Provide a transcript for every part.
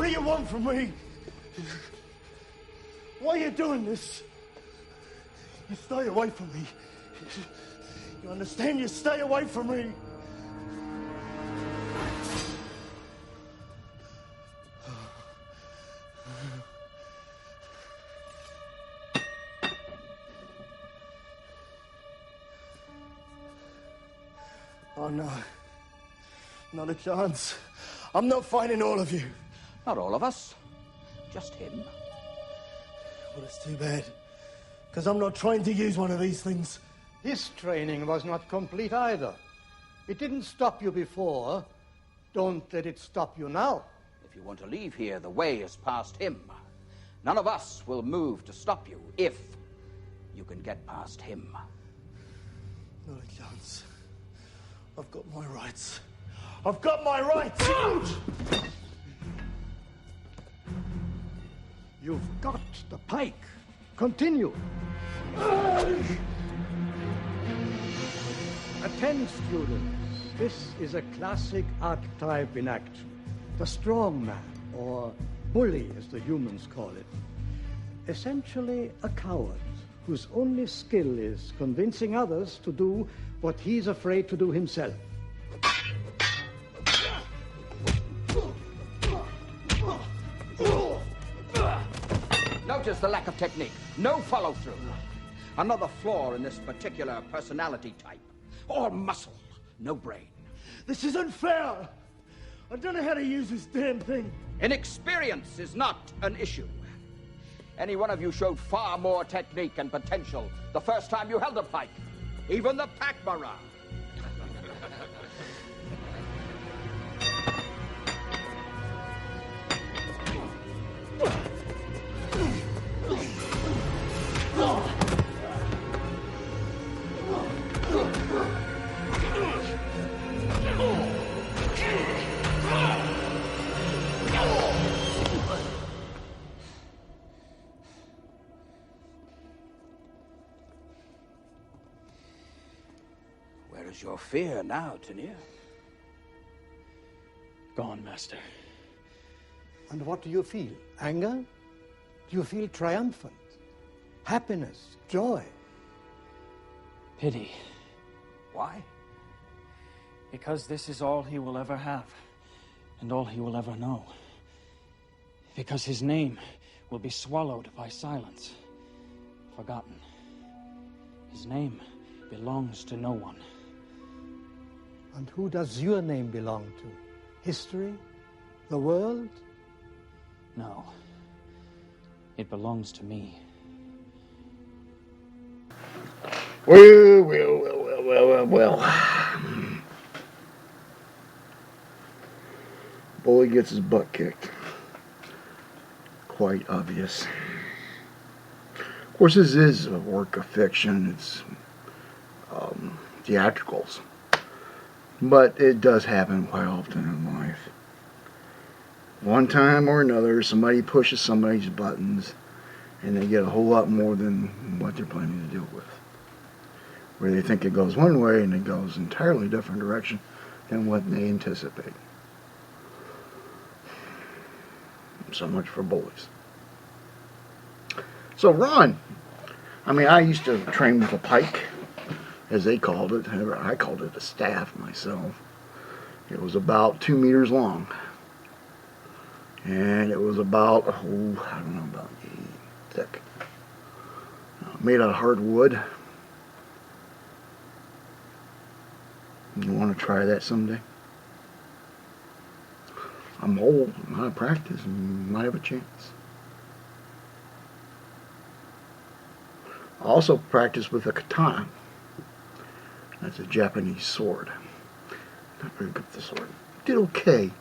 do you want from me? Why are you doing this? You stay away from me. You understand? You stay away from me. Oh, no. Not a chance. I'm not fighting all of you. Not all of us. Just him. Well, it's too bad. Because I'm not trying to use one of these things. His training was not complete either. It didn't stop you before. Don't let it stop you now. If you want to leave here, the way is past him. None of us will move to stop you if you can get past him. Not a chance. I've got my rights. I've got my rights! You've got the pike. Continue. Attend, students. This is a classic archetype in action. The strong man, or bully as the humans call it. Essentially a coward whose only skill is convincing others to do what he's afraid to do himself. Notice the lack of technique. No follow-through. Another flaw in this particular personality type. All muscle, no brain. This is unfair. I don't know how to use this damn thing. Inexperience is not an issue. Any one of you showed far more technique and potential the first time you held a pike. Even the Pac-Mara. Where is your fear now, Tenier? Gone, Master. And what do you feel? Anger? Do you feel triumphant? Happiness? Joy? Pity. Why? Because this is all he will ever have, and all he will ever know. Because his name will be swallowed by silence, forgotten. His name belongs to no one. And who does your name belong to? History? The world? No. It belongs to me. Well. Bully gets his butt kicked. Quite obvious. Of course, this is a work of fiction. It's theatricals. But it does happen quite often in life. One time or another, somebody pushes somebody's buttons and they get a whole lot more than what they're planning to deal with. Where they think it goes one way and it goes entirely different direction than what they anticipate. So much for bullies. So Ron, I used to train with a pike, as they called it. I called it a staff myself. It was about 2 meters long. And it was about, about thick. Made out of hardwood. You want to try that someday? I'm old, I'm out of practice, and might have a chance. I also practice with a katana. That's a Japanese sword. Not very good with the sword. Did okay.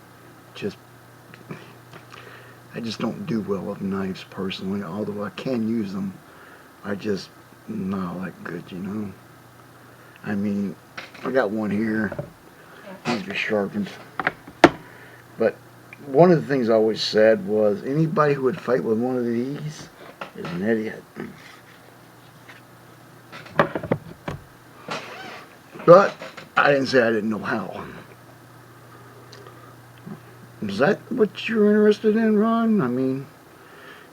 I just don't do well with knives personally, although I can use them. I just not that good, you know. I got one here. Needs to be sharpened. But one of the things I always said was anybody who would fight with one of these is an idiot. But I didn't say I didn't know how. Is that what you're interested in, Ron? I mean,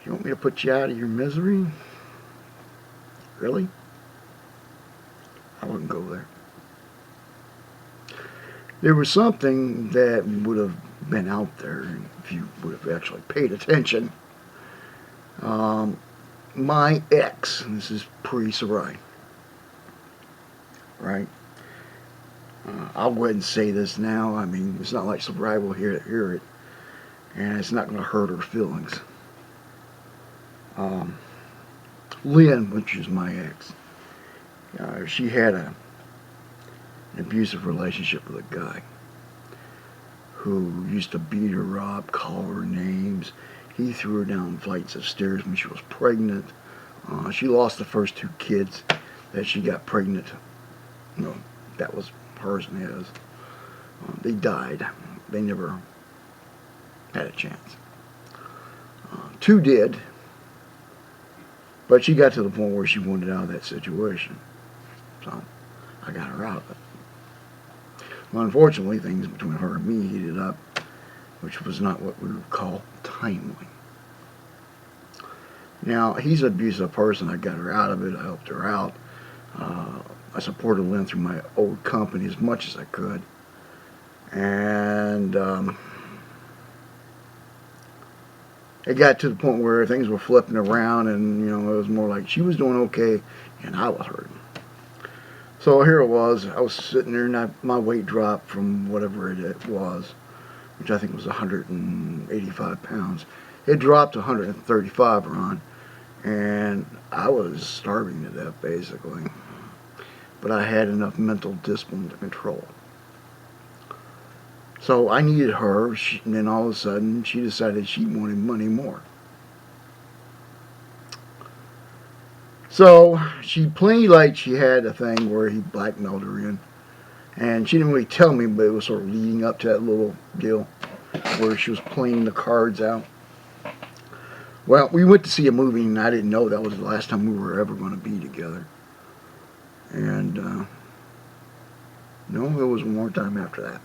you want me to put you out of your misery? Really? I wouldn't go there. There was something that would have been out there if you would have actually paid attention. My ex, this is pre-Sarai, right? I'll go ahead and say this now. I mean, it's not like Sarai will hear it, and it's not going to hurt her feelings. Lynn, which is my ex, she had an abusive relationship with a guy who used to beat her up, call her names. He threw her down flights of stairs when she was pregnant. She lost the first 2 kids that she got pregnant. No, that was hers and his. They died. They never had a chance. 2 did, but she got to the point where she wanted out of that situation. So I got her out of it. Well, unfortunately, things between her and me heated up, which was not what we would call timely. Now, he's an abusive person. I got her out of it. I helped her out. I supported Lynn through my old company as much as I could. And it got to the point where things were flipping around, and, it was more like she was doing okay and I was hurting. So here it was. I was sitting there, and my weight dropped from whatever it was, which I think was 185 pounds. It dropped to 135, Ron, and I was starving to death, basically. But I had enough mental discipline to control. So I needed her, and then all of a sudden, she decided she wanted money more. So she played like she had a thing where he blackmailed her in. And she didn't really tell me, but it was sort of leading up to that little deal where she was playing the cards out. Well, we went to see a movie, and I didn't know that was the last time we were ever going to be together. And, no, there was one more time after that.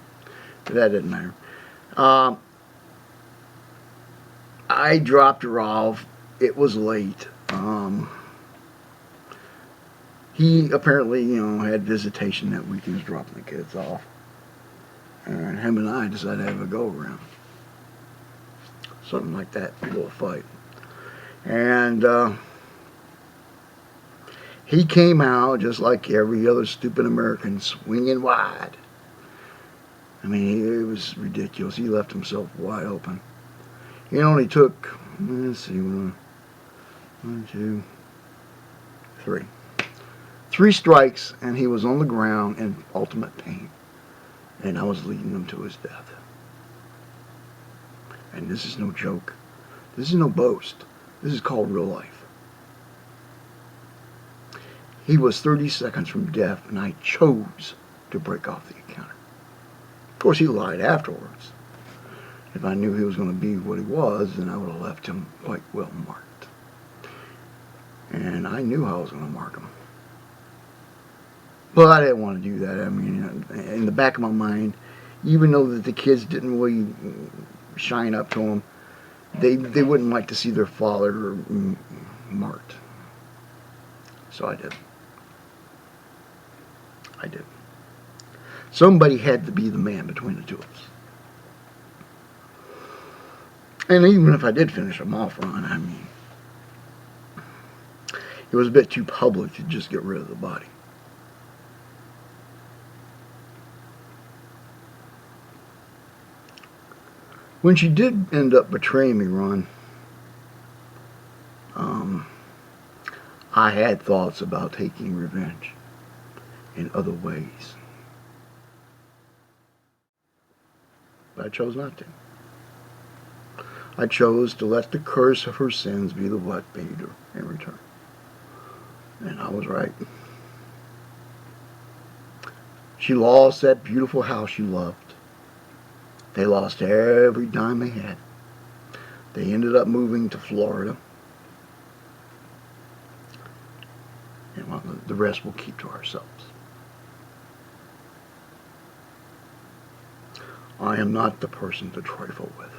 But that didn't matter. I dropped her off. It was late. He apparently, had visitation that week and was dropping the kids off. And him and I decided to have a go-around. Something like that, a little fight. And he came out just like every other stupid American, swinging wide. I mean, it was ridiculous. He left himself wide open. It only took, let's see, 1, 2, 3. 3 strikes, and he was on the ground in ultimate pain. And I was leading him to his death. And this is no joke. This is no boast. This is called real life. He was 30 seconds from death, and I chose to break off the encounter. Of course, he lied afterwards. If I knew he was going to be what he was, then I would have left him quite well marked. And I knew how I was going to mark him. But I didn't want to do that. I mean, in the back of my mind, even though that the kids didn't really shine up to him, they wouldn't like to see their father marked. So I did. I did. Somebody had to be the man between the two of us. And even if I did finish him off, Ron, I mean, it was a bit too public to just get rid of the body. When she did end up betraying me, Ron, I had thoughts about taking revenge in other ways. But I chose not to. I chose to let the curse of her sins be the what paid her in return. And I was right. She lost that beautiful house she loved. They lost every dime they had. They ended up moving to Florida. And well, the rest we'll keep to ourselves. I am not the person to trifle with.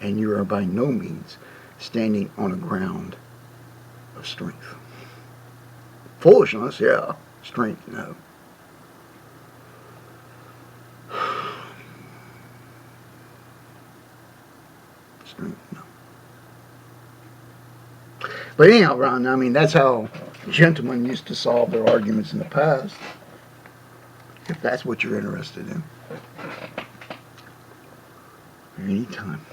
And you are by no means standing on a ground of strength. Foolishness, yeah. Strength, no. Strength, no. But anyhow, Ron, I mean, that's how gentlemen used to solve their arguments in the past. If that's what you're interested in. Anytime.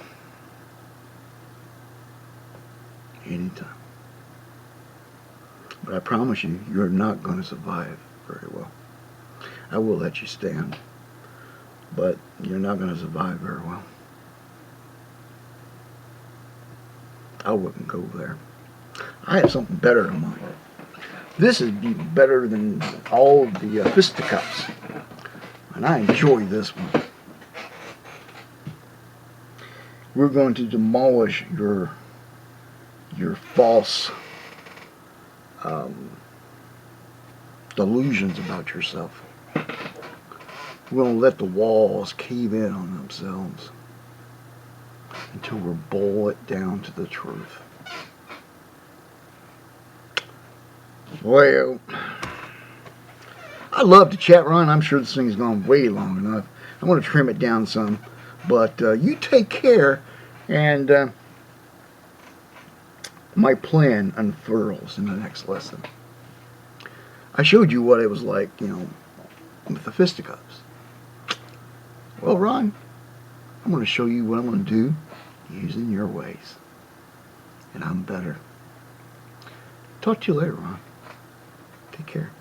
Anytime. But I promise you, you're not going to survive very well. I will let you stand, but you're not going to survive very well. I wouldn't go there. I have something better in mind. This is better than all the fisticuffs, and I enjoy this one. We're going to demolish your false delusions about yourself. We're going to let the walls cave in on themselves until we're boil it down to the truth. Well, I'd love to chat, Ron. I'm sure this thing's gone way long enough. I'm going to trim it down some. But you take care, and my plan unfurls in the next lesson. I showed you what it was like, you know, with the fisticuffs. Well, Ron, I'm going to show you what I'm going to do using your ways. And I'm better. Talk to you later, Ron. Take care.